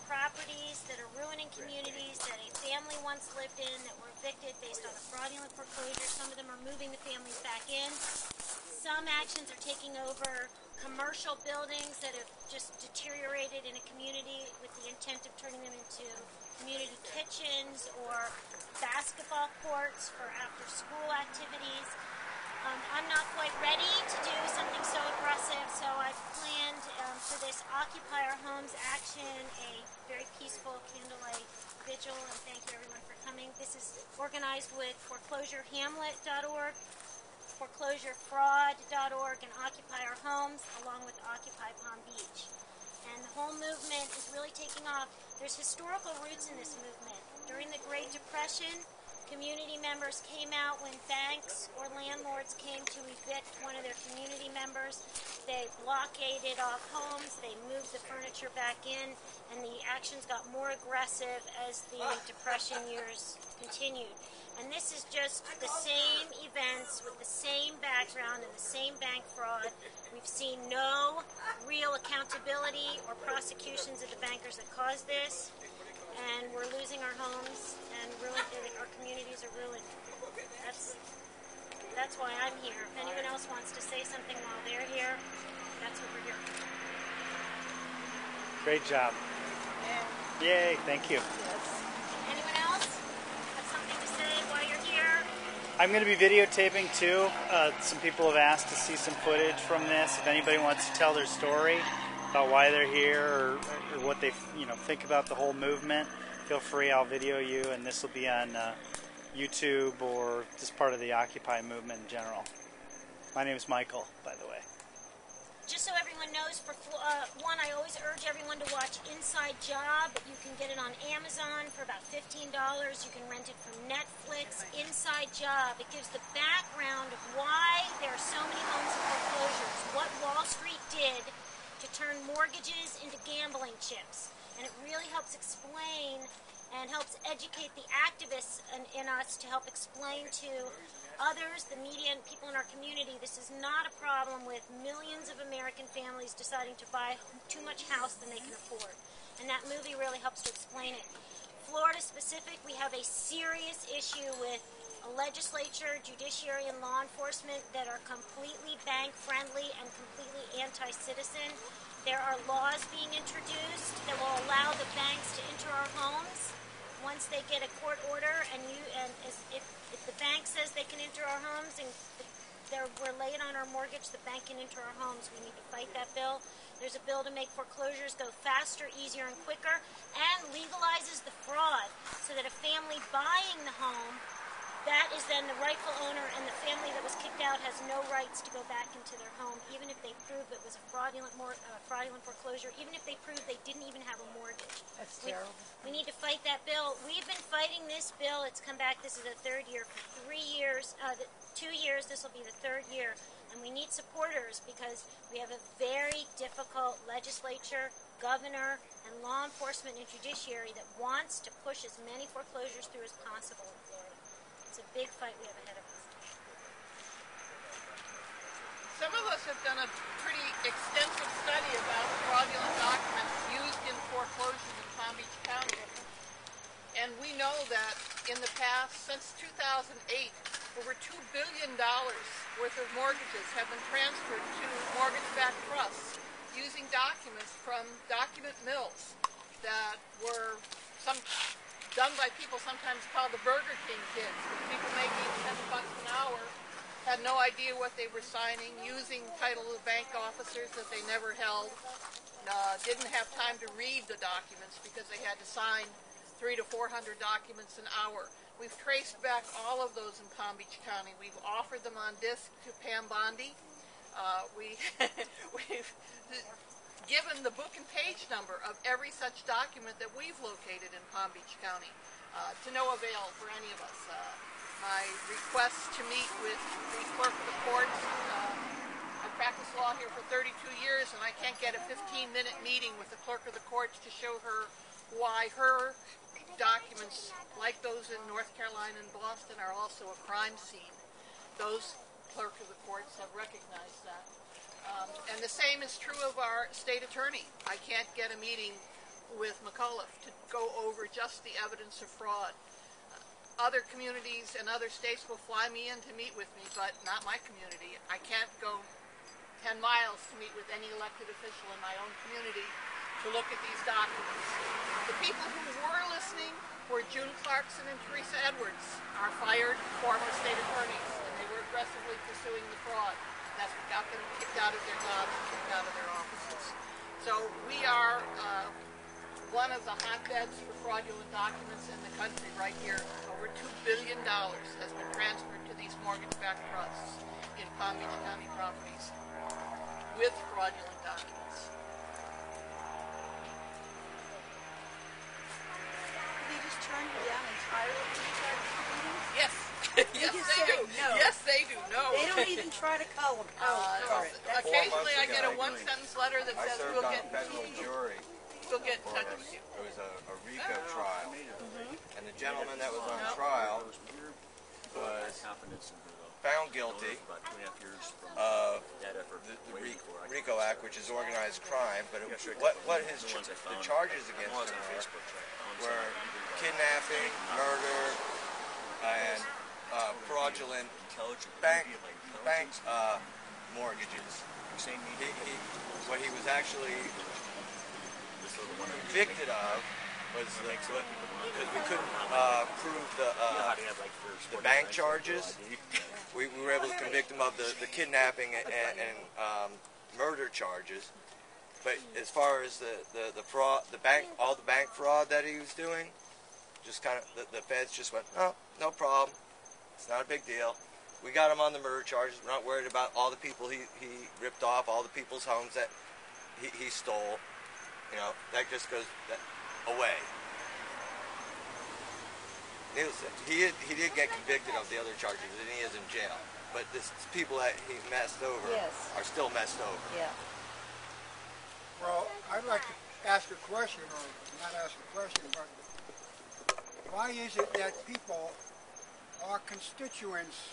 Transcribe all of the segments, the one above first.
properties that are ruining communities that a family once lived in that were evicted based on a fraudulent foreclosure. Some of them are moving the families back in. Some actions are taking over commercial buildings that have just deteriorated in a community with the intent of turning them into community kitchens or basketball courts for after-school activities. I'm not quite ready to do something so aggressive, so I've planned for this Occupy Our Homes action a very peaceful candlelight vigil, and thank you everyone for coming. This is organized with foreclosurehamlet.org, foreclosurefraud.org, and Occupy Our Homes, along with Occupy Palm Beach. And the whole movement is really taking off. There's historical roots in this movement. During the Great Depression, community members came out when banks or landlords came to evict one of their community members. They blockaded off homes, they moved the furniture back in, and the actions got more aggressive as the Depression years continued. And this is just the same events with the same background and the same bank fraud. We've seen no real accountability or prosecutions of the bankers that caused this, and we're losing our homes and our communities are ruined. That's why I'm here. If anyone else wants to say something while they're here, that's what we're here for. Great job. Yeah. Yay, thank you. Yes. Anyone else have something to say while you're here? I'm going to be videotaping too. Some people have asked to see some footage from this. If anybody wants to tell their story about why they're here or what they think about the whole movement, feel free. I'll video you, and this will be on YouTube or just part of the Occupy movement in general. My name is Michael, by the way. Just so everyone knows, for one, I always urge everyone to watch Inside Job. You can get it on Amazon for about $15. You can rent it from Netflix. Inside Job. It gives the background of why there are so many homes in foreclosures, what Wall Street did to turn mortgages into gambling chips. And it really helps explain and helps educate the activists in us to help explain to others, the media, and people in our community, this is not a problem with millions of American families deciding to buy too much house than they can afford. And that movie really helps to explain it. Florida specific, we have a serious issue with a legislature, judiciary, and law enforcement that are completely bank-friendly and completely anti-citizen. There are laws being introduced that will allow the banks to enter our homes once they get a court order, if the bank says they can enter our homes and we're late on our mortgage, the bank can enter our homes. We need to fight that bill. There's a bill to make foreclosures go faster, easier, and quicker, and legalizes the fraud so that a family buying the home, that is then the rightful owner, and the family that was kicked out has no rights to go back into their home, even if they prove it was a fraudulent foreclosure, even if they prove they didn't even have a mortgage. That's terrible. We need to fight that bill. We've been fighting this bill. It's come back. This is the third year. For 3 years, 2 years, this will be the third year. And we need supporters because we have a very difficult legislature, governor, and law enforcement and judiciary that wants to push as many foreclosures through as possible in Florida. It's a big fight we have ahead of us. Some of us have done a pretty extensive study about fraudulent documents used in foreclosures in Palm Beach County. And we know that in the past, since 2008, over $2 billion worth of mortgages have been transferred to mortgage-backed trusts using documents from document mills that were done by people sometimes called the Burger King kids, people making $10 an hour, had no idea what they were signing, using title of bank officers that they never held, didn't have time to read the documents because they had to sign 300 to 400 documents an hour. We've traced back all of those in Palm Beach County. We've offered them on disc to Pam Bondi. We've given the book and page number of every such document that we've located in Palm Beach County, to no avail for any of us. My request to meet with the clerk of the courts, I've practiced law here for 32 years and I can't get a 15-minute meeting with the clerk of the courts to show her why her documents, like those in North Carolina and Boston, are also a crime scene. Those clerk of the courts have recognized that. And the same is true of our state attorney. I can't get a meeting with McAuliffe to go over just the evidence of fraud. Other communities and other states will fly me in to meet with me, but not my community. I can't go 10 miles to meet with any elected official in my own community to look at these documents. The people who were listening were June Clarkson and Teresa Edwards, our fired former state attorneys, and they were aggressively pursuing the fraud. That's what got them kicked out of their jobs and kicked out of their offices. So we are one of the hotbeds for fraudulent documents in the country right here. Over $2 billion has been transferred to these mortgage-backed trusts in Palm Beach County properties with fraudulent documents. They just turned you down entirely when you tried to do meetings? Yes. Yes, just they say do. no. Yes, they do. No. They don't even try to call them. Occasionally I get a one-sentence letter that says served we'll on get a federal jury in for touch with you. it was a RICO trial, and the gentleman that was on trial was found guilty of the RICO Act, which is organized crime. But the charges against him were kidnapping, murder, and fraudulent bank mortgages. What he was actually convicted of was because we couldn't prove the bank charges. We were able to convict him of the kidnapping and murder charges. But as far as the fraud, all the bank fraud that he was doing, just kind of the feds just went, oh, no problem, it's not a big deal. We got him on the murder charges. We're not worried about all the people he ripped off, all the people's homes that he stole. You know, that just goes away. He did get convicted of the other charges, and he is in jail. But the people that he messed over are still messed over. Yeah. Well, I'd like to ask a question, or not ask a question, but why is it that people are constituents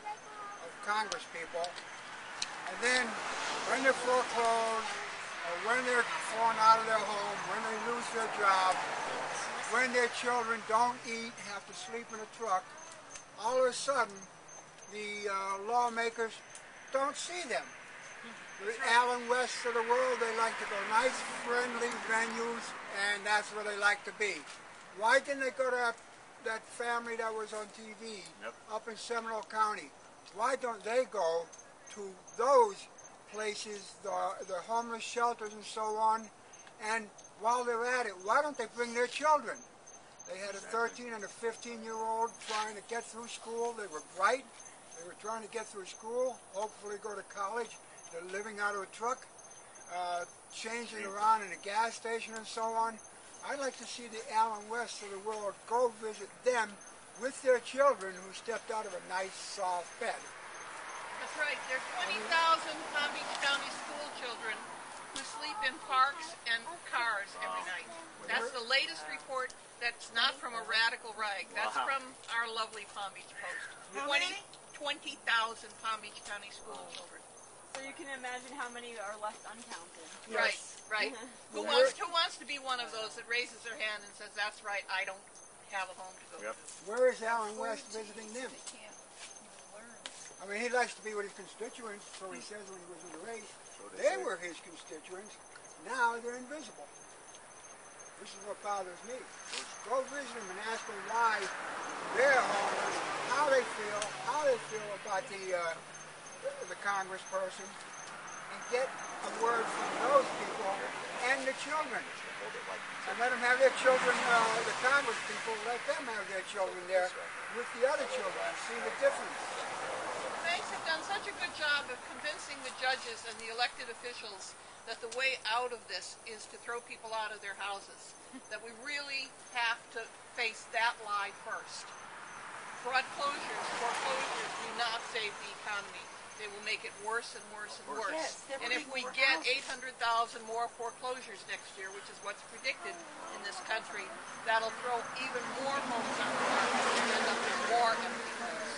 of Congress people, and then when they're foreclosed, or when they're thrown out of their home, when they lose their job, when their children don't eat, have to sleep in a truck, all of a sudden the lawmakers don't see them. The Allen Wests of the world, they like to go nice, friendly venues, and that's where they like to be. Why didn't they go to that family that was on TV up in Seminole County? Why don't they go to those places, the homeless shelters and so on, and while they're at it, why don't they bring their children? They had a 13 and a 15-year-old trying to get through school. They were bright. They were trying to get through school, hopefully go to college. They're living out of a truck, changing around in a gas station and so on. I'd like to see the Allen Wests of the world go visit them with their children who stepped out of a nice, soft bed. That's right. There are 20,000 Palm Beach County school children who sleep in parks and cars every night. That's the latest report. That's not from a radical rag. That's from our lovely Palm Beach Post. 20,000 Palm Beach County school children. So you can imagine how many are left uncounted. Yes. Right. Who wants to be one of those that raises their hand and says, that's right, I don't have a home to go to. Where is Allen West visiting them? I mean, he likes to be with his constituents, so he says when he was in the race. They were his constituents. Now they're invisible. This is what bothers me. Go visit them and ask them why they're homeless, how they feel about the congressperson, and get a word from those people and the children. And let them have their children, the Congress people, let them have their children there with the other children and see the difference. The banks have done such a good job of convincing the judges and the elected officials that the way out of this is to throw people out of their houses, that we really have to face that lie first. Foreclosures do not save the economy. They will make it worse and worse and worse. Yes, and if we get 800,000 more foreclosures next year, which is what's predicted in this country, that'll throw even more homes on the market and end up with more empty homes.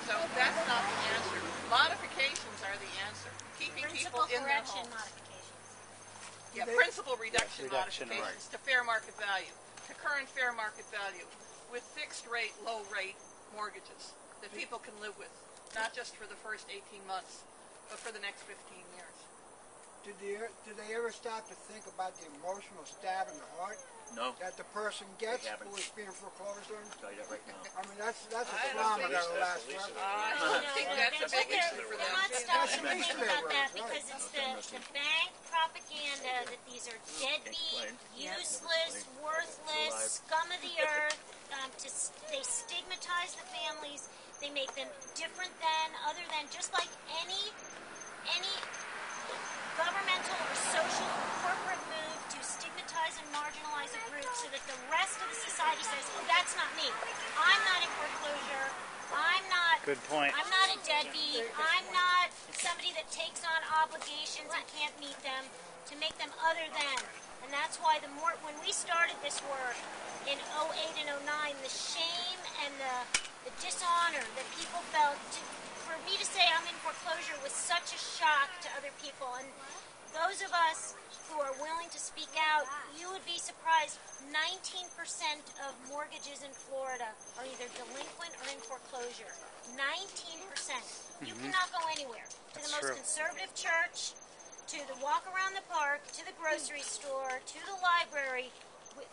So that's not the answer. Modifications are the answer. Keeping people in their homes. Modifications. Yeah, principal reduction Reduction, modifications to fair market value, to current fair market value, with fixed rate, low rate mortgages that people can live with, not just for the first 18 months, but for the next 15 years. Did they ever stop to think about the emotional stab in the heart No. that the person gets They haven't. who is being foreclosed on? I'll tell you that right now. I mean, that's a I don't trauma think that'll last forever. I don't think that's a big issue for They're them. not stopping to That's think least about that fair, because it's the bank propaganda that these are deadbeat, useless, worthless, scum of the earth. They stigmatize the families. They make them different than, other than, just like any governmental or social or corporate move to stigmatize and marginalize a group so that the rest of the society says, oh, that's not me. I'm not in foreclosure. I'm not. Good point. I'm not a deadbeat. I'm not somebody that takes on obligations and can't meet them, to make them other than. And that's why when we started this work in 08 and 09, the shame and the dishonor that people felt, for me to say I'm in foreclosure was such a shock to other people. And those of us who are willing to speak out, you would be surprised, 19% of mortgages in Florida are either delinquent or in foreclosure. 19%. You cannot go anywhere. To the most conservative church, to the walk around the park, to the grocery store, to the library.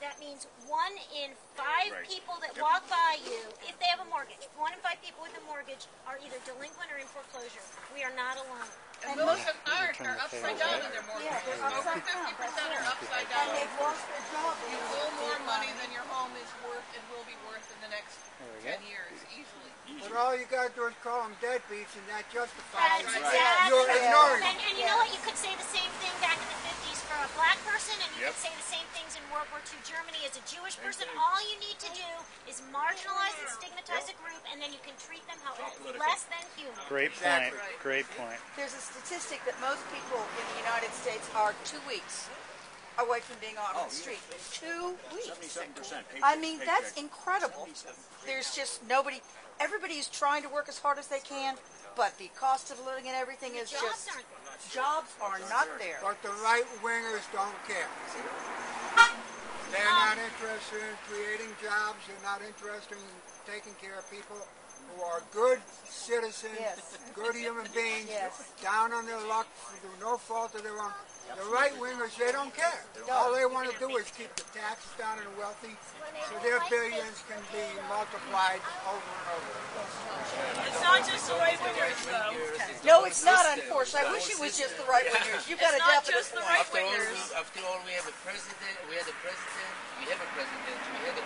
That means 1 in 5 people that walk by you, if they have a mortgage, 1 in 5 people with a mortgage are either delinquent or in foreclosure. We are not alone. And most that aren't are upside down in their mortgages. Over 50% are upside down. And they've lost their job. You owe more money than your home is worth and will be worth in the next 10 years, easily. But all you got to do is call them deadbeats, and that justifies That's exactly you're right. ignoring them. And you know what? You could say the same thing back in the 50s for a black person, and you could say the same things in World War II Germany as a Jewish person. All you need to do is marginalize and stigmatize a group, and then you can treat them how less than human. Great point. Great point. There's a statistic that most people in the United States are 2 weeks away from being out on the street. 2 weeks. 77%. I mean, that's incredible. There's just nobody. Everybody is trying to work as hard as they can, but the cost of living and everything is Jobs just. aren't there. Jobs are not there. But the right-wingers don't care. They're not interested in creating jobs. They're not interested in taking care of people who are good citizens, good human beings, down on their luck through no fault of their own. The right-wingers, they don't care. All they want to do is keep the taxes down on the wealthy so their billions can be multiplied over and over. It's not just the right wingers, though. No, it's not, unfortunately. I wish it was just the right wingers. You've got a not definite just the point. right wingers. After all, we have a president, we have a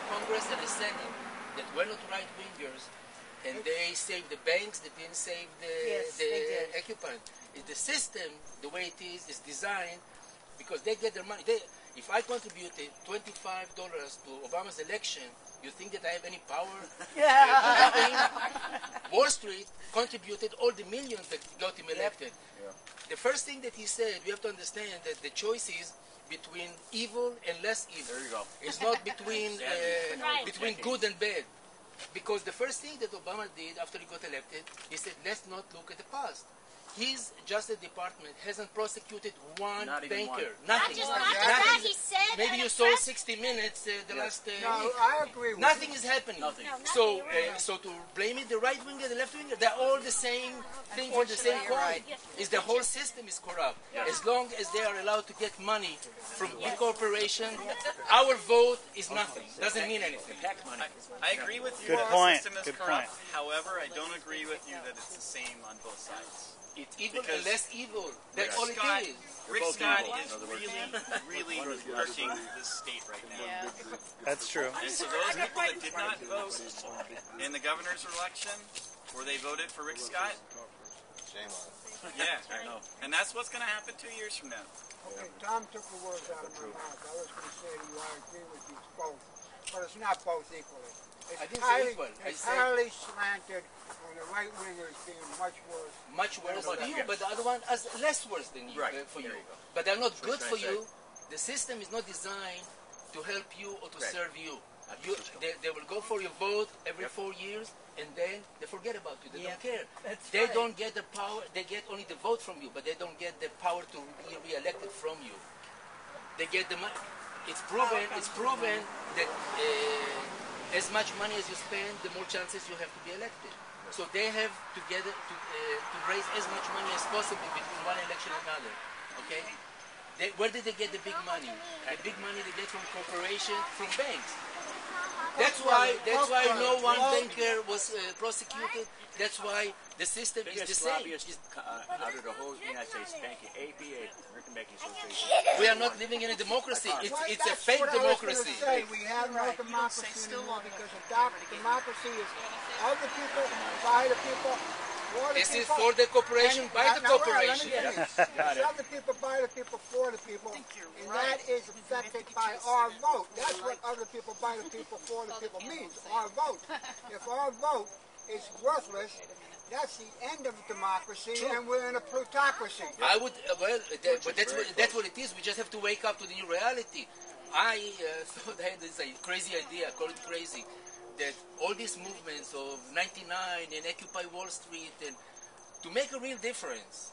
Congress and a Senate that were not right wingers, and they saved the banks, they didn't save the occupant. The system, the way it is designed because they get their money. If I contributed $25 to Obama's election, you think that I have any power? Wall Street contributed all the millions that got him elected. The first thing that he said, we have to understand that the choice is between evil and less evil. There you go. It's not between between good and bad. Because the first thing that Obama did after he got elected, he said, let's not look at the past. His Justice Department hasn't prosecuted one banker. Nothing. Not just that, he said. Maybe you saw 60 Minutes the last No, week. I agree with Nothing you. is happening. Nothing. No, So, so to blame it the right winger, the left winger, they're all the same thing for the same coin. Is the whole system is corrupt. As long as they are allowed to get money from big corporation, our vote is nothing. Doesn't mean anything. Tax money. I agree with you Good that point. the system is Good corrupt. point. However, I don't agree with you that it's the same on both sides. It's evil Because and less evil. That's all it Scott, is. Rick Scott is really hurting this state right now. That's true. And so those people that did not vote in the governor's election, where they voted for Rick Scott, Shame on it. yeah, I know. And that's what's going to happen 2 years from now. Okay, Tom took the words out of my mouth. I was going to say to you, I agree with you both, but it's not both equally. I It's didn't say equal. I It's said- highly slanted on the right wingers being much worse. Much worse than you, but the other one is less worse than you, Right. for you. There you go. But they're not good can for I say? you. The system is not designed to help you or to Correct. serve you. They will go for your vote every 4 years, and then they forget about you. They don't care. They don't get the power. They get only the vote from you, but they don't get the power to be re-elected from you. they get the money. It's proven that as much money as you spend, the more chances you have to be elected. So they have together to raise as much money as possible between one election and another. Okay? Where did they get the big money? The big money they get from corporations, from banks. That's why no one banker was prosecuted. That's why the system is the same. Out of the whole United States banking, ABA, American Banking Association. We are not living in a democracy. It's a fake democracy. We have no democracy anymore because democracy is of the people, by the people, for the This is people. for the corporation, by the corporation. It's of the people, by the people, for the people, and that is affected by our vote. That's what other people, by the people, for the people means, our vote. If our vote is worthless, that's the end of democracy, and we're in a plutocracy. I would, but that's what it is. We just have to wake up to the new reality. I thought I had this crazy idea, I call it crazy, that all these movements of 99 and Occupy Wall Street, and to make a real difference,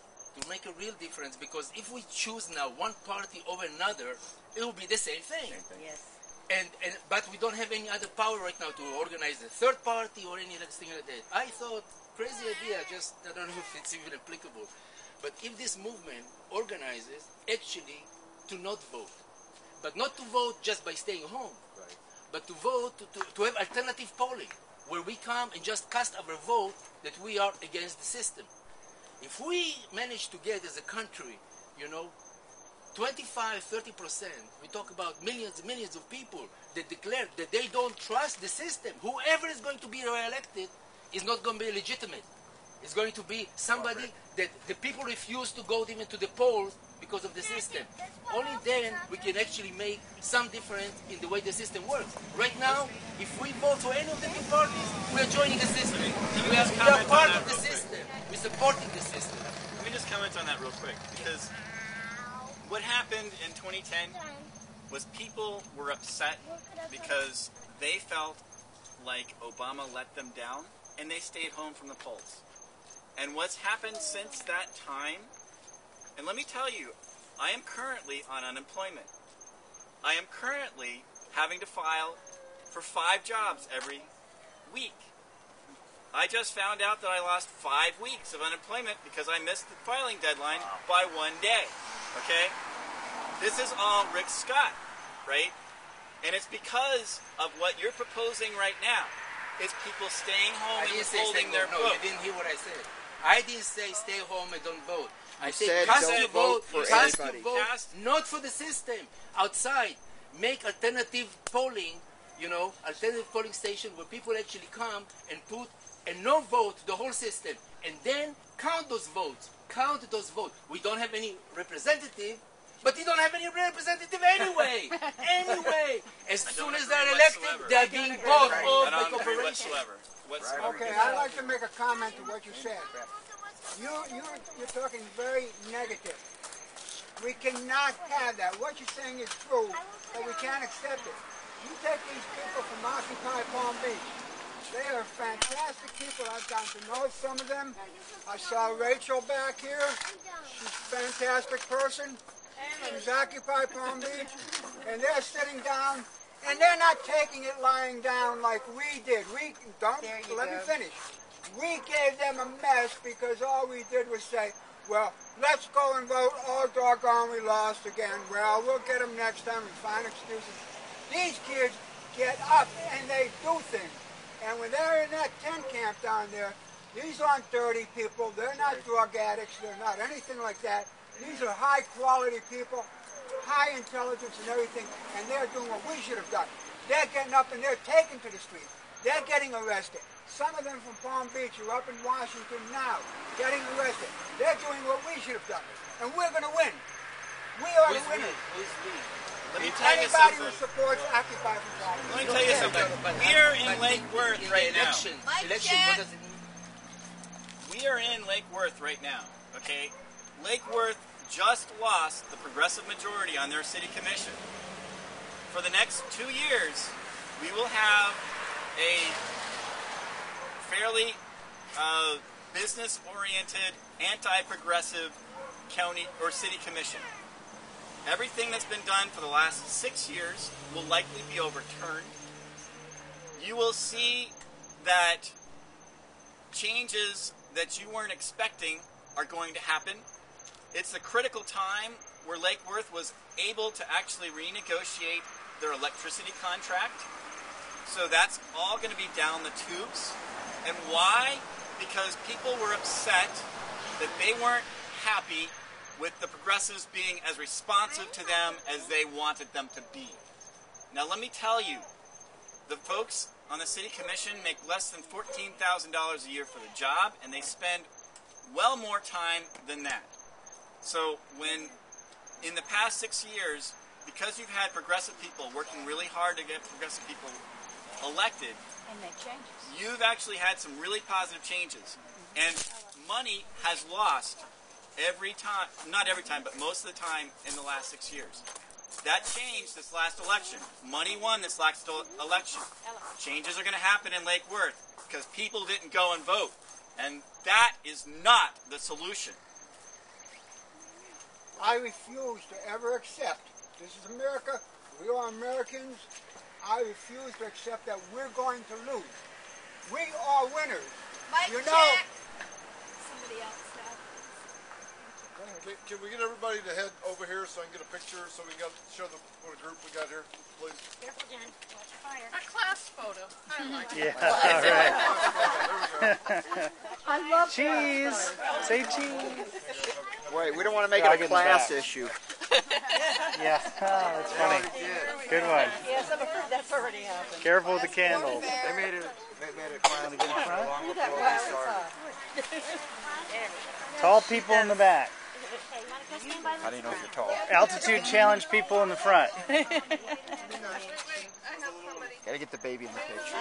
because if we choose now one party over another, it will be the same thing. Yes. But we don't have any other power right now to organize a third party or any other thing like that. I thought, crazy idea, just I don't know if it's even applicable. But if this movement organizes actually to not vote, but not to vote just by staying home, but to vote, to have alternative polling, where we come and just cast our vote that we are against the system. If we manage to get as a country, 25-30%, we talk about millions and millions of people that declare that they don't trust the system. Whoever is going to be re-elected is not going to be legitimate. It's going to be somebody that the people refuse to go even to the polls because of the system. Only then we can actually make some difference in the way the system works. Right now, if we vote for any of the two parties, we are joining the system. We are part of the system. We're supporting the system. Let me just comment on that real quick, because what happened in 2010 was people were upset because they felt like Obama let them down, and they stayed home from the polls. And what's happened since that time, and let me tell you, I am currently on unemployment. I am currently having to file for 5 jobs every week. I just found out that I lost 5 weeks of unemployment because I missed the filing deadline by 1 day. Okay? This is all Rick Scott, right? And it's because of what you're proposing right now. It's people staying home and withholding their vote. No, you didn't hear what I said. I didn't say stay home and don't vote. I said said cast don't your vote vote, for cast anybody. your vote, not for the system. Outside, make alternative polling, alternative polling station where people actually come and put a no vote to the whole system, and then count those votes. Count those votes. We don't have any representative, but you don't have any representative anyway. As soon as they're elected, they're being bought off by corporations. Okay, I'd like to make a comment to what you said. You're talking very negative. We cannot have that. What you're saying is true, but we can't accept it. You take these people from Occupy Palm Beach. They are fantastic people. I've gotten to know some of them. I saw Rachel back here. She's a fantastic person. She's Occupy Palm Beach. And they're sitting down, and they're not taking it lying down like we did. Let me finish. We gave them a mess because all we did was say, well, let's go and vote. Oh, doggone, we lost again. Well, we'll get them next time and find excuses. These kids get up and they do things. And when they're in that tent camp down there, these aren't dirty people. They're not drug addicts. They're not anything like that. These are high-quality people, high intelligence and everything, and they're doing what we should have done. They're getting up and they're taken to the street. They're getting arrested. Some of them from Palm Beach are up in Washington now, getting arrested. They're doing what we should have done, and we're going to win. We are the winners. Let me tell you Anybody something. who supports Occupy from Palm Beach. Let me tell you something. We are in Lake Worth right now. Election, what does it mean? We are in Lake Worth right now, okay? Lake Worth just lost the progressive majority on their city commission. For the next 2 years, we will have a fairly business-oriented, anti-progressive county or city commission. everything that's been done for the last 6 years will likely be overturned. You will see that changes that you weren't expecting are going to happen. It's a critical time where Lake Worth was able to actually renegotiate their electricity contract. So that's all going to be down the tubes. And why? Because people were upset that they weren't happy with the progressives being as responsive to them as they wanted them to be. Now let me tell you, the folks on the city commission make less than $14,000 a year for the job, and they spend well more time than that. So when, in the past 6 years, because you've had progressive people working really hard to get progressive people elected, And make changes. you've actually had some really positive changes. And money has lost every time, not every time, but most of the time in the last 6 years. That changed this last election. Money won this last election. Changes are going to happen in Lake Worth because people didn't go and vote. And that is not the solution. I refuse to ever accept, this is America, we are Americans, I refuse to accept that we're going to lose. We are winners. You know, Somebody else now. Can we get everybody to head over here so I can get a picture so we got show the what a group we got here, please? Careful, Jen. Watch your fire. A class photo. I like it. Yeah, all right. There we go. I love Cheese. Say cheese. Wait, we don't want to make I'll it get a class back. issue. Yeah, that's funny. Good one. Yes, I'm afraid that's already happened. Careful with the candles. They made it class long before we started. Tall people in the back. Okay, you want to go stand by How do you know if you're tall? Altitude challenge people in the front. Gotta get the baby in the picture.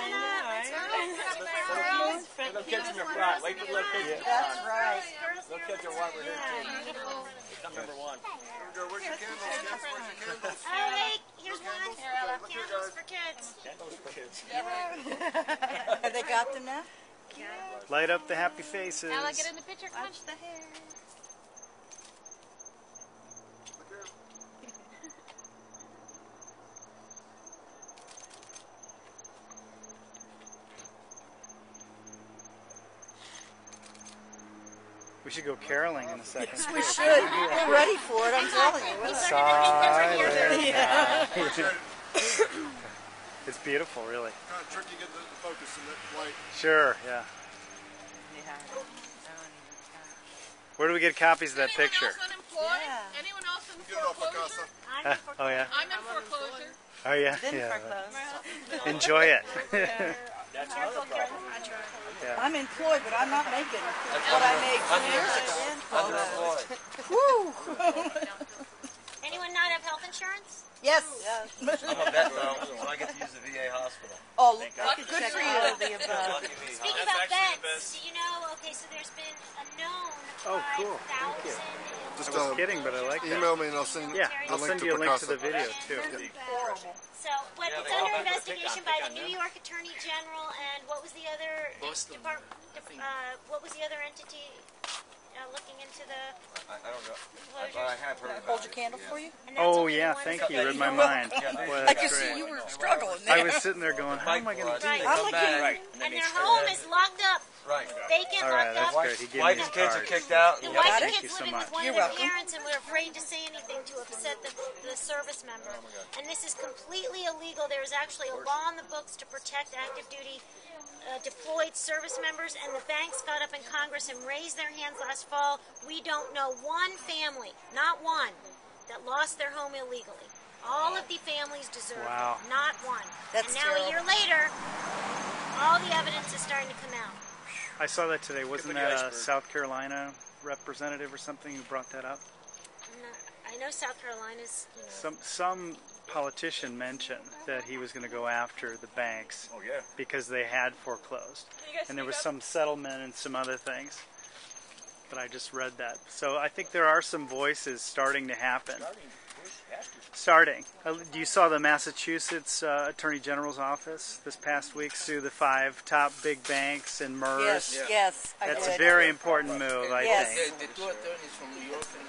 Little kids in the front. Wait for the little kids. That's right. Little kids are what we're here too. Come number one. Where's your candles, kids? Where's your candles? Oh, hey, here's one. Candles for kids. Candles for kids. Have they got them now? Light up the happy faces. Ella, get in the picture. Crunch the hair. We should go caroling in a second. Yes, we should. We're ready for it, I'm telling you. It's beautiful, really. Kind of tricky getting the focus in that light. Sure, yeah. Where do we get copies of that picture? Anyone else in Get it off foreclosure? Picasso. Oh, yeah. I'm in foreclosure. Oh, yeah. Yeah. Enjoy it. That's another problem. Yeah. I'm employed, but I'm not making what I made 2 years ago. Woo! Anyone not have health insurance? Yes. I'm a vet though, so I get to use the VA hospital. Oh, God. good for you. Lucky me. Speaking That's about actually the vets, best. do you know, okay, so there's been a known Oh, cool. Thank you. 5,000 Just I was kidding, but I like that. email me and I'll send Yeah, the I'll link send to you a link to Picasso. the video, too. So, what it's under investigation by the New York Attorney General, and what was the other Boston. what was the other entity looking into the I don't know. foreclosures? I have heard Hold about your it. candle for you? And that's Oh, only yeah, one thank of you. the- Read my mind. Boy, I that's can see great. you were struggling I there. was sitting there going, how am I going to do Right. this? I'm like, Right. And their home is locked up, Right. vacant, All right, locked that's up. great. He gave me Wife his and kids are card. kicked out. The and wife Thank and you kids so living much. with one You're of their welcome. parents and were afraid to say anything to upset the service member. And this is completely illegal. There is actually a law in the books to protect active duty deployed service members, and the banks got up in Congress and raised their hands last fall. We don't know one family, not one, that lost their home illegally. All of the families deserve Wow. it, not one. That's and now a year later, all the evidence is starting to come out. I saw that today. Wasn't the that a iceberg. South Carolina representative or something who brought that up? I know South Carolina's, Some politician mentioned that he was going to go after the banks Oh yeah. because they had foreclosed. And there was some settlement and some other things. But I just read that. So I think there are some voices starting to happen. Starting. You saw the Massachusetts Attorney General's office this past week sue the 5 top big banks and MERS. Yes, I That's a did. very important move, I Yes. think. The two attorneys from New York and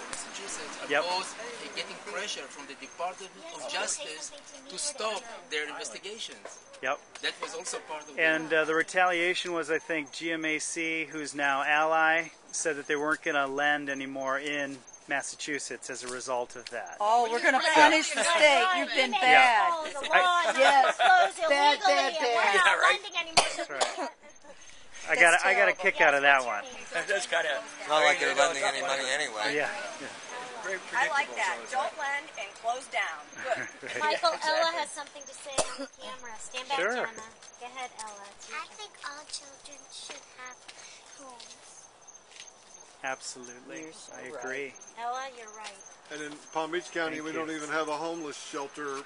Massachusetts are both getting pressure from the Department of Justice to stop their investigations. Yep. That was also part of And the retaliation was, I think, GMAC, who's now Ally, said that they weren't going to lend anymore in Massachusetts as a result of that. Oh, we're going to punish the state. You've been bad. Yes. Bad. That's right. I got a kick out of that one. That's kind of not like they're lending any money anyway. Yeah. I like that. Don't lend and close down. Good. Michael, Ella has something to say on the camera. Stand back, Sure. Gemma. Go ahead, Ella. I think all children should have homes. Absolutely. I agree. Ella, you're right. And in Palm Beach County, we don't even have a homeless shelter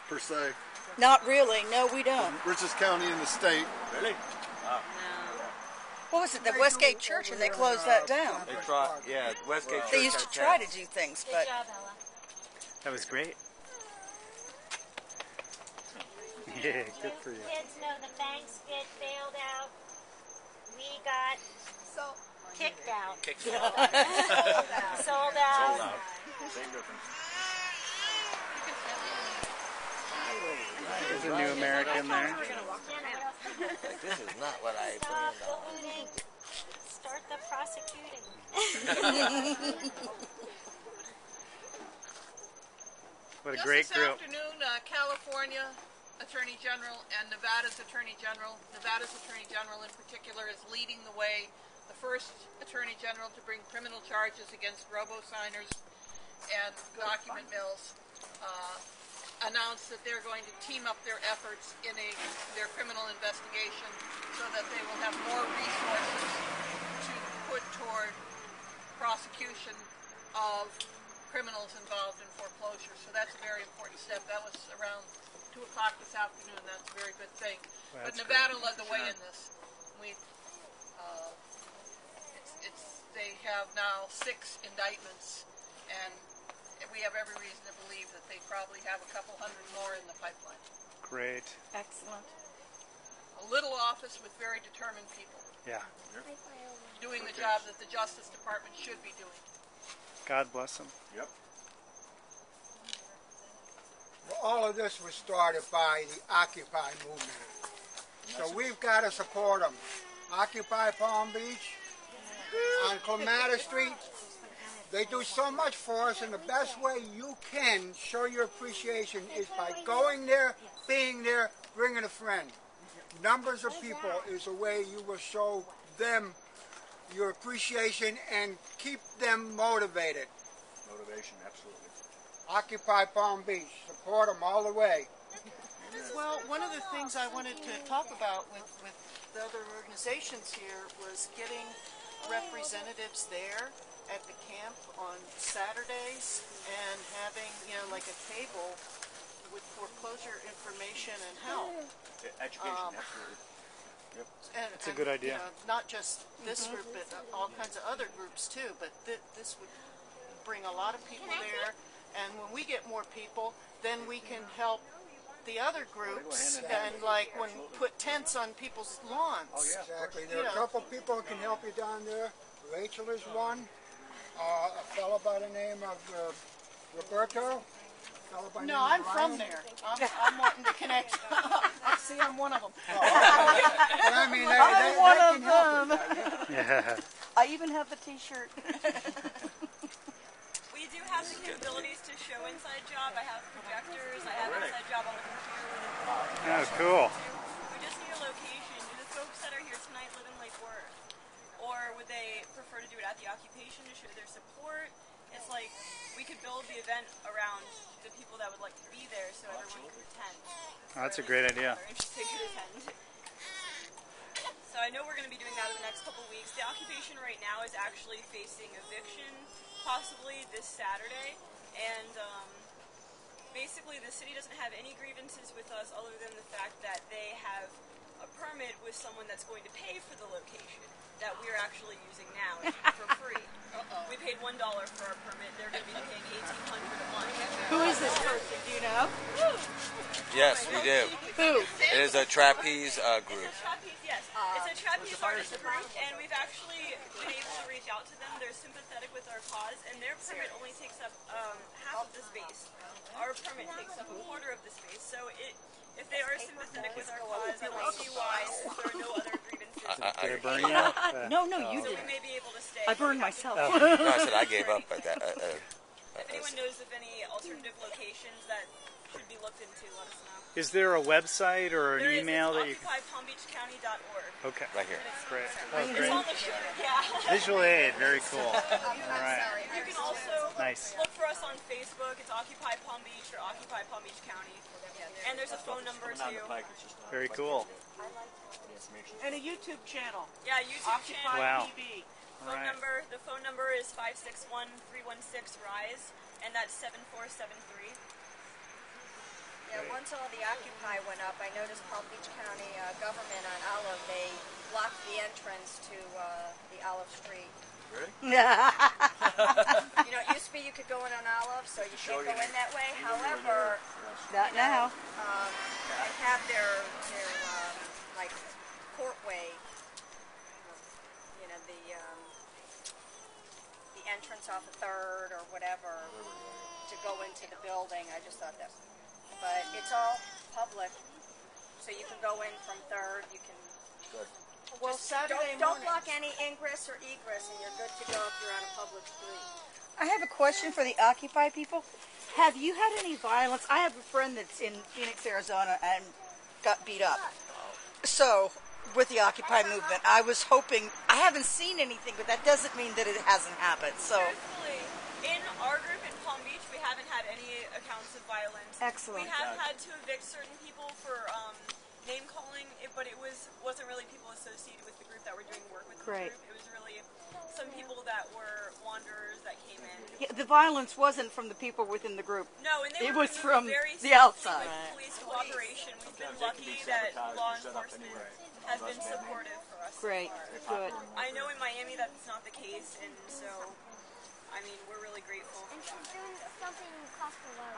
per se. Not really. No, we don't. Richest county in the state. Really? Wow. What was it? The Westgate Church, and they closed that down. They try, yeah, Westgate Church. They used to try to do things, but Good job, Ella. That was great. Yeah, good for you. Kids know the banks get bailed out. We got kicked out. Sold out. Same difference. There's a new American there. Like, this is not what I Stop planned on. looting. Start the prosecuting. What a great Just this group. afternoon, California Attorney General and Nevada's Attorney General, Nevada's Attorney General in particular, is leading the way. The first Attorney General to bring criminal charges against robo-signers and document mills announced that they're going to team up their efforts in their criminal investigation so that they will have more resources to put toward prosecution of criminals involved in foreclosure. So that's a very important step. That was around 2 o'clock this afternoon. That's a very good thing. Well, but that's Nevada led the way in this. They have now 6 indictments, and we have every reason to believe that they probably have a couple hundred more in the pipeline. Great. excellent. A little office with very determined people Yeah. doing the job that the Justice Department should be doing. God bless them. Yep. Well, all of this was started by the Occupy movement. So we've got to support them. Occupy Palm Beach, on Clematis Street. They do so much for us, and the best way you can show your appreciation is by going there, being there, bringing a friend. Numbers of people is a way you will show them your appreciation and keep them motivated. Motivation, absolutely. Occupy Palm Beach. Support them all the way. Well, one of the things I wanted to talk about with the other organizations here was getting representatives there at the camp on Saturdays and having, like a table with foreclosure information and help. Education, absolutely. Yep. That's a good idea. Not just this group, but all kinds of other groups too. But this would bring a lot of people there, and when we get more people, then we can help the other groups and put tents on people's lawns. Oh, yeah. Exactly. There are a couple people who can help you down there. Rachel is one. A fellow by the name of Roberto. No, I'm from there. I'm wanting to connect. I see, I'm one of them. But I mean, I'm one of them. Yeah. I even have the T-shirt. We do have the capabilities to show Inside Job. I have projectors. I have Inside Job on the computer. Oh, cool. We just need a location. Do the folks that are here tonight live in Lake Worth? Or would they prefer to do it at the occupation to show their support? It's like we could build the event around the people that would like to be there so everyone can attend. Oh, that's a great idea. Are interested to attend. So I know we're going to be doing that in the next couple weeks. The occupation right now is actually facing eviction, possibly this Saturday, and basically the city doesn't have any grievances with us other than the fact that they have a permit with someone that's going to pay for the location that we're actually using now for free. We paid $1 for our permit. They're going to be paying $1,800 a month. Who is this person? Do you know? Yes, we do. Who? It is a trapeze group. It's a trapeze, yes. It's a trapeze started the group, and we've actually been able to reach out to them. They're sympathetic with our cause, and their permit only takes up half of the space. Our permit takes up a quarter of the space. So if they are sympathetic with our cause, I don't see why, since there are no other grievances. Did I burn you? No, you So didn't. we may be able to stay. I burned myself. No, I said I gave up. But if anyone knows of any alternative locations that should be looked into, let us know. Is there a website or an email that you can... OccupyPalmBeachCounty.org. Okay. Right here. Great. It's Oh, on great. the shirt, yeah. Visual aid, very cool. All right. You can also Nice. look for us on Facebook. It's Occupy Palm Beach or Occupy Palm Beach County. And there's a phone number too. Very cool. And a YouTube channel. Yeah, YouTube channel. Wow. TV. The phone number is 561-316-RISE, and that's 7473. Yeah, once all the Occupy went up, I noticed Palm Beach County government on Olive, they blocked the entrance to the Olive Street. Really? You know, it used to be you could go in on Olive, so you can't go in that way. However, Not now. they have their like courtway, you know, the entrance off of 3rd or whatever to go into the building. I just thought that. But it's all public, so you can go in from 3rd. You can. Good. Well, Saturday Don't block any ingress or egress, and you're good to go if you're on a public street. I have a question for the Occupy people. Have you had any violence? I have a friend that's in Phoenix, Arizona, and got beat up. So, with the Occupy movement, I was hoping, I haven't seen anything, but that doesn't mean that it hasn't happened. So, Truthfully, in our group in Palm Beach, we haven't had any accounts of violence. Excellent. We have had to evict certain people for name calling, but it wasn't really people associated with the group that were doing work with the Great. group. It was really some people that were wanderers that came in. yeah, the violence wasn't from the people within the group. No, and they It were was moving from very the swiftly outside. with police cooperation. We've been lucky that law enforcement has been supportive for us. Great. So Good. far. I know in Miami that's not the case, and so, I mean, we're really grateful for that.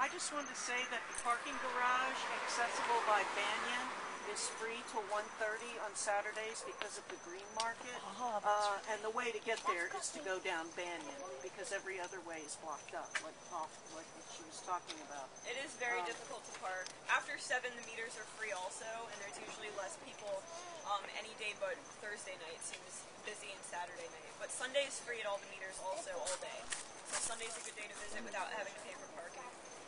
I just wanted to say that the parking garage accessible by Banyan is free till 1:30 on Saturdays because of the green market. And the way to get there is to go down Banyan because every other way is blocked up, like what she was talking about. It is very difficult to park. After 7, the meters are free also, and there's usually less people any day but Thursday night seems busy and Saturday night. But Sunday is free at all the meters also all day. So Sunday's a good day to visit without having to pay for parking.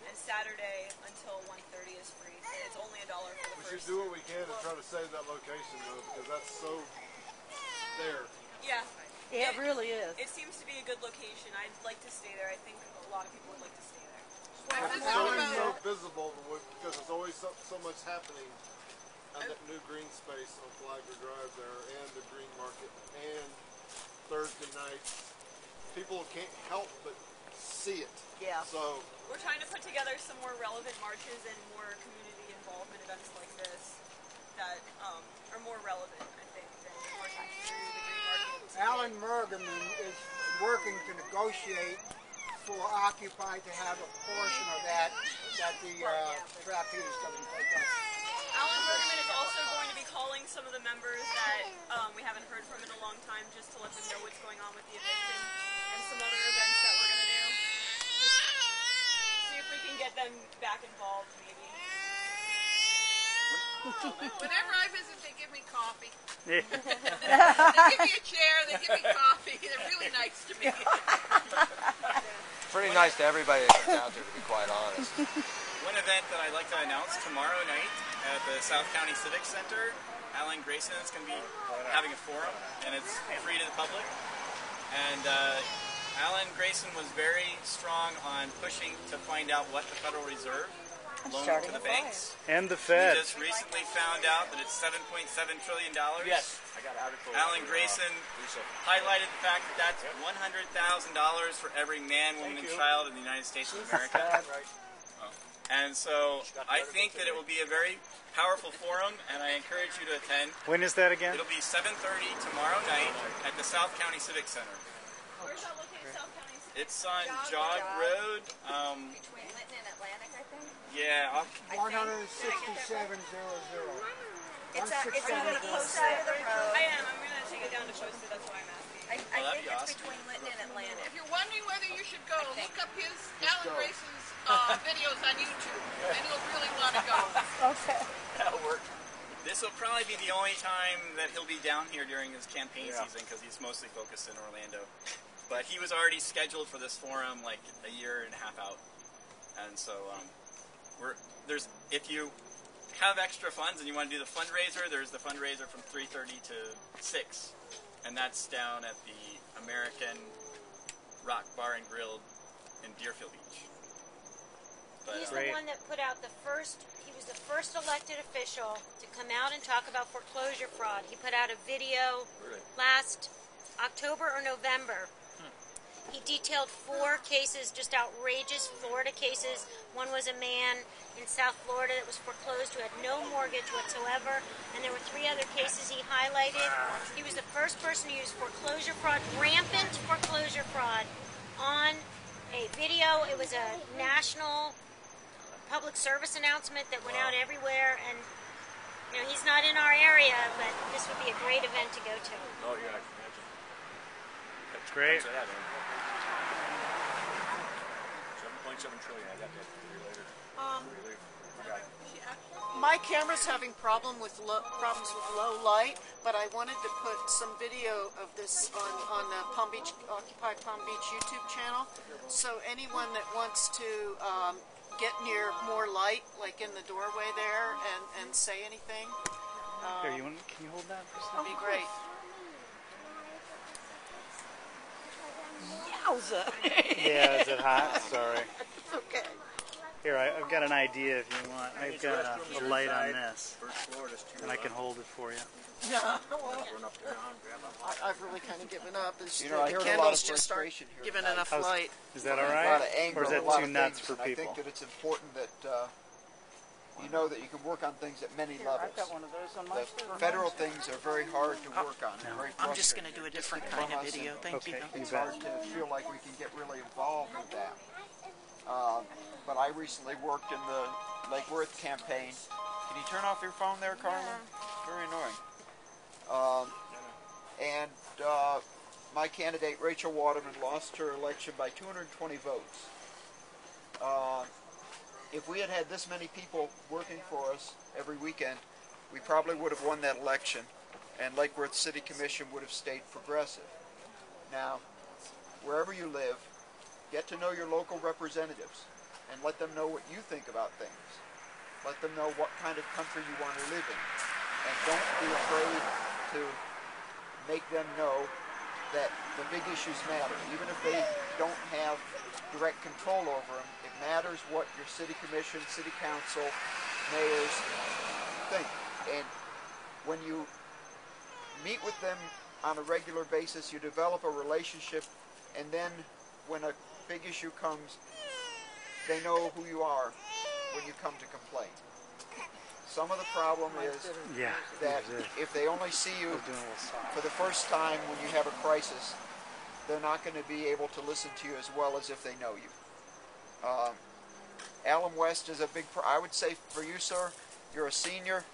And Saturday until 1:30 is free. And it's only $1 for the We first. should do what we can to try to save that location though, because that's so there. Yeah. Yeah, it really is. It seems to be a good location. I'd like to stay there. I think a lot of people would like to stay there. It's always so visible because there's always so much happening on that new green space on Flagler Drive there, and the green market, and Thursday nights. People can't help but see it. Yeah. So We're trying to put together some more relevant marches and more community involvement events like this that are more relevant, I think, than working through the green market. Alan Mergerman is working to negotiate for Occupy to have a portion of that the trapeze doesn't take up. Alan Bergman is also going to be calling some of the members that we haven't heard from in a long time, just to let them know what's going on with the eviction and some other events that we're going to do. Just see if we can get them back involved, maybe. Whenever I visit, they give me coffee. Yeah. They give me a chair, they give me coffee. They're really nice to me. Pretty nice to everybody that comes out there, to be quite honest. One event that I'd like to announce tomorrow night at the South County Civic Center, Alan Grayson is going to be having a forum, and it's free to the public. And Alan Grayson was very strong on pushing to find out what the Federal Reserve loaned to the banks. And the Fed. We just recently found out that it's $7.7 trillion. Yes, I got an article. Alan Grayson highlighted the fact that that's $100,000 for every man, woman, and child in the United States of America. And so I think that it will be a very powerful forum, and I encourage you to attend. When is that again? It'll be 7:30 tomorrow night at the South County Civic Center. Where's that located, South County? It's on Jog Road. Between Linton and Atlantic, I think. Yeah. 16700. It's on the post side of the road. I am. I'm going to getting it down to post it, that's why I'm asking. I think it's between Linton and Atlanta. If you're wondering whether you should go, look up Alan Grace's videos on YouTube, and you'll really want to go. Okay. That'll work. This will probably be the only time that he'll be down here during his campaign season because he's mostly focused in Orlando. But he was already scheduled for this forum like a year and a half out, and so if you have extra funds and you want to do the fundraiser, there's the fundraiser from 3:30 to 6, and that's down at the American Rock Bar and Grill in Deerfield Beach. But, He's the one that put out he was the first elected official to come out and talk about foreclosure fraud. He put out a video last October or November. He detailed 4 cases, just outrageous Florida cases. One was a man in South Florida that was foreclosed who had no mortgage whatsoever, and there were 3 other cases he highlighted. He was the first person to use foreclosure fraud, rampant foreclosure fraud, on a video. It was a national public service announcement that went out everywhere, and you know, he's not in our area, but this would be a great event to go to. Oh, yeah, I can imagine. That's great. 7.7 trillion. I got that for you later. My camera's having problems with low light, but I wanted to put some video of this on the Occupy Palm Beach YouTube channel. So anyone that wants to get near more light, like in the doorway there, and say anything, Here, can you hold that for a second? that'd be great. Yowza. Yeah, is it hot? Sorry. It's okay. Here, I've got an idea if you want. I've got a light on this, and I can hold it for you. Yeah, well, I've really kind of given up. You know, I heard a lot of frustration here giving tonight. enough light. Is that all A lot right? of anger, Or is that a lot too of nuts things, for and people? I think that it's important that you know that you can work on things at many levels. I've got one of those on my The federal things are very hard to work on. Very I'm just going to frustrating. do a different kind of video. Thank you. It's hard to feel like we can get really involved with that. But I recently worked in the Lake Worth campaign. Can you turn off your phone there, Carla? It's very annoying. My candidate, Rachel Waterman, lost her election by 220 votes. If we had had this many people working for us every weekend, we probably would have won that election, and Lake Worth City Commission would have stayed progressive. Now, wherever you live, get to know your local representatives and let them know what you think about things. Let them know what kind of country you want to live in. And don't be afraid to make them know that the big issues matter. Even if they don't have direct control over them, it matters what your city commission, city council, mayors think. And when you meet with them on a regular basis, you develop a relationship, and then when a big issue comes, they know who you are when you come to complain. Some of the problem is that if they only see you for the first time when you have a crisis, they're not going to be able to listen to you as well as if they know you. Alan West is a big I would say for you, sir, you're a senior,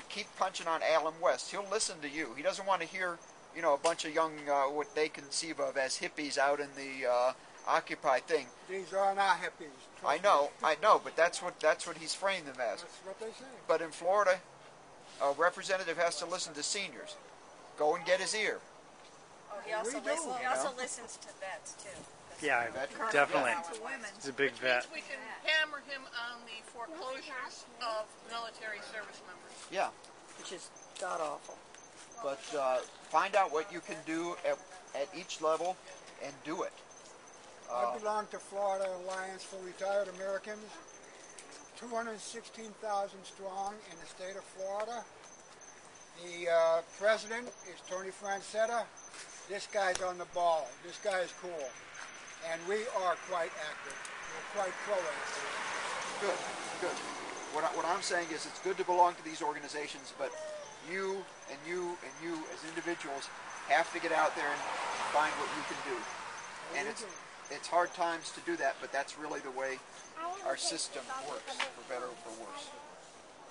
keep punching on Alan West. He'll listen to you. He doesn't want to hear, you know, a bunch of young, what they conceive of as hippies out in the Occupy thing. These are not hippies. I know, but that's what he's framed them as. That's what they say. But in Florida, a representative has to listen to seniors. Go and get his ear. Oh, he also listens to vets too. Yeah, definitely. He's a big vet. We can hammer him on the foreclosures of military service members. Yeah. Which is god-awful. But find out what you can do at each level and do it. I belong to Florida Alliance for Retired Americans, 216,000 strong in the state of Florida. The president is Tony Francetta. This guy's on the ball. This guy is cool. And we are quite active. We're quite proactive. Good. What I'm saying is it's good to belong to these organizations, but you as individuals have to get out there and find what you can do. And it's hard times to do that, but that's really the way our system works, for better or for worse.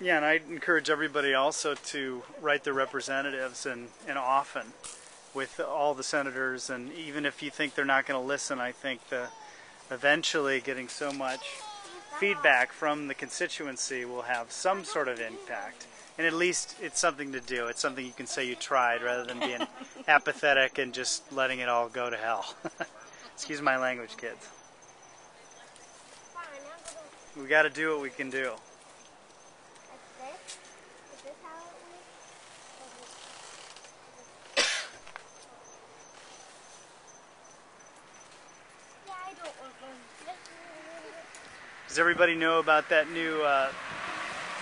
Yeah, and I encourage everybody also to write their representatives and often with all the senators, and even if you think they're not going to listen, I think eventually getting so much feedback from the constituency will have some sort of impact. And at least it's something to do. It's something you can say you tried rather than being apathetic and just letting it all go to hell. Excuse my language, kids. We got to do what we can do. Does everybody know about that new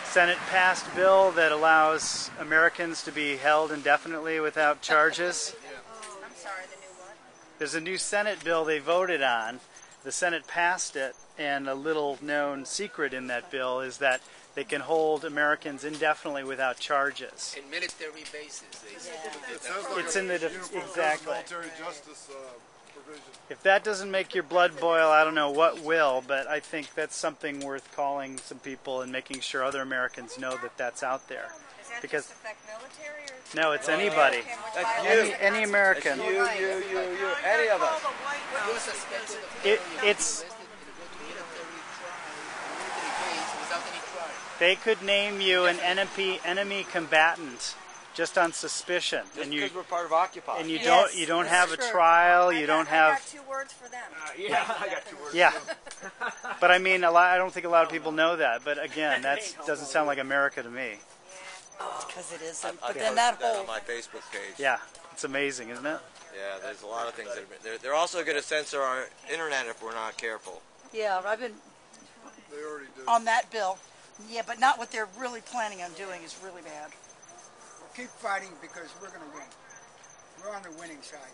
Senate-passed bill that allows Americans to be held indefinitely without charges? I'm sorry, the new one? There's a new Senate bill they voted on. The Senate passed it, and a little-known secret in that bill is that they can hold Americans indefinitely without charges. In military bases, they say. It sounds like It's in the exactly. military justice provision. If that doesn't make your blood boil, I don't know what will, but I think that's something worth calling some people and making sure other Americans know that that's out there. Does that Because just affect military? Or no, it's anybody. Any American. You, any of us. It's they could name you an enemy combatant just on suspicion, Just and you because we're part of Occupy. and you don't have a trial. You don't have. I got 2 words for them. Yeah, I got 2 words. Yeah, but I mean, I don't think a lot of people know that. But again, that doesn't sound like America to me. Because it isn't. I But then that posted whole. on my Facebook page. Yeah, it's amazing, isn't it? Yeah, there's a lot of things that have been. They're also going to censor our internet if we're not careful. Yeah, I've been They already do. on that bill. Yeah, but not what they're really planning on doing is really bad. We'll keep fighting because we're going to win. We're on the winning side.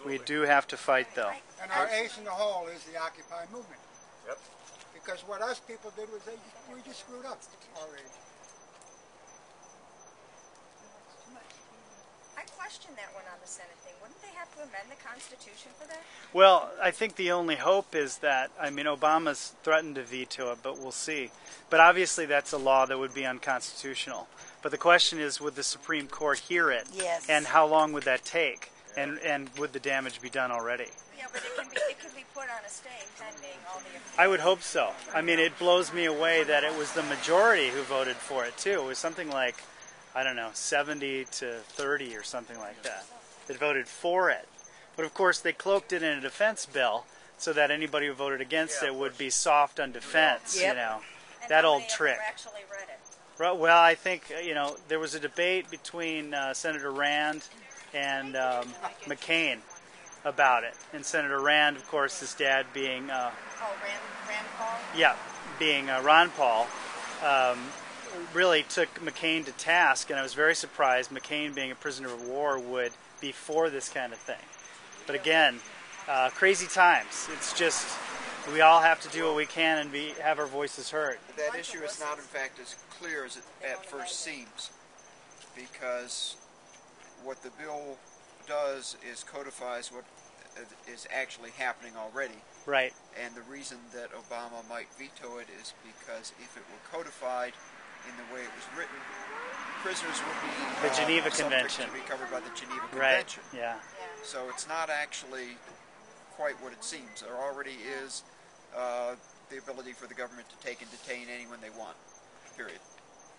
We do have to fight, though. And our ace in the hole is the Occupy movement. Yep. Because what us people did was we just screwed up already. I questioned that one on the Senate thing. Wouldn't they have to amend the Constitution for that? Well, I think the only hope is that, I mean, Obama's threatened to veto it, but we'll see. But obviously that's a law that would be unconstitutional. But the question is, would the Supreme Court hear it? Yes. And how long would that take? And would the damage be done already? Yeah, but it can be put on a stay pending all the appeals. I would hope so. I mean, it blows me away that it was the majority who voted for it, too. It was something like, I don't know, 70 to 30 or something like that voted for it. But of course, they cloaked it in a defense bill so that anybody who voted against it would be soft on defense, Yep. you know. And That how old many of trick. them actually read it? Right, well, I think, you know, there was a debate between Senator Rand and McCain about it. And Senator Rand, of course, his dad being, Rand Paul? yeah, being Ron Paul, really took McCain to task, and I was very surprised McCain, being a prisoner of war, would be for this kind of thing. But again, crazy times. It's just, we all have to do what we can and have our voices heard. That issue is not, in fact, as clear as it at first seems, because what the bill does is codifies what is actually happening already. Right. And the reason that Obama might veto it is because if it were codified in the way it was written, prisoners would be The Geneva subject Convention. to be covered by the Geneva Right, Convention. yeah. So it's not actually quite what it seems. There already is the ability for the government to take and detain anyone they want, period.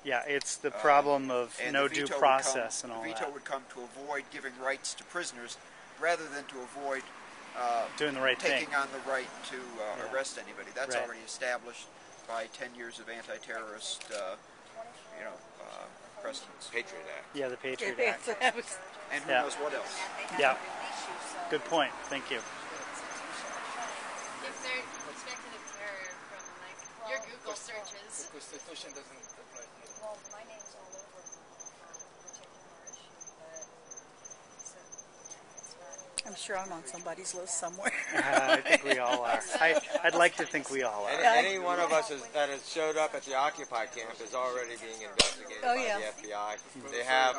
Yeah, it's the problem of And no the due veto would process come, and all the veto that. would come to avoid giving rights to prisoners rather than to avoid Doing the right taking thing. on the right to arrest anybody. That's Right. already established by 10 years of anti-terrorist precedents. Patriot Act. Yeah, the Patriot Act. And who Yeah. knows what else. Yeah. Good point. Thank you. If they're expecting a terror from like your Google searches. The Constitution doesn't apply to you. Well, my name's all over a particular issue, but it's not. I'm sure I'm on somebody's list somewhere. I think we all are. I'd like to think we all are. Any one of us that has showed up at the Occupy camp is already being investigated Oh, by yeah. the FBI. They have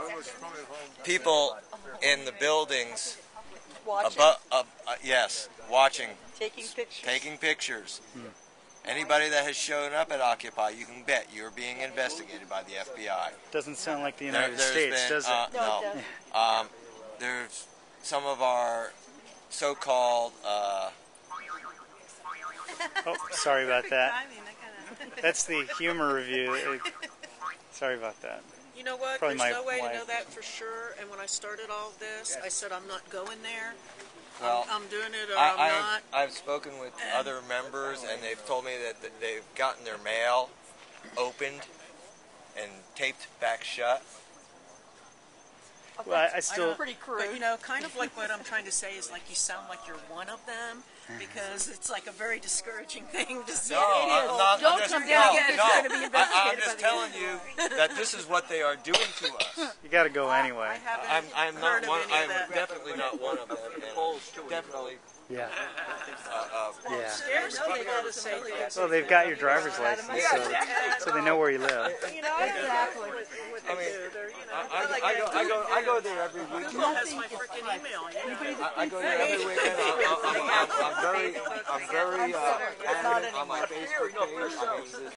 people in the buildings Watching. yes, watching, Taking pictures. taking pictures. Anybody that has shown up at Occupy, you can bet you're being investigated by the FBI. Doesn't sound like the United States, does it? No. There's some of our so-called... oh, sorry about that. That's the humor review. Sorry about that. You know what? Probably There's my no way to wife. know that for sure. And when I started all of this, I said I'm not going there. Well, I'm doing it or I'm not. I've spoken with other members, and they've told me that they've gotten their mail opened and taped back shut. Well, I still... Pretty crude. But, you know, kind of like what I'm trying to say is like you sound like you're one of them, because it's like a very discouraging thing to say. Don't come down again. I'm just telling you that this is what they are doing to us. You got to go anyway. I'm not one. I'm definitely not one of them. Definitely. Yeah. Yeah. Well, they've got your driver's license, so they know where you live. You know, exactly. I mean, I go there every weekend. I go there every weekend. I'm very active on my Facebook page. I mean,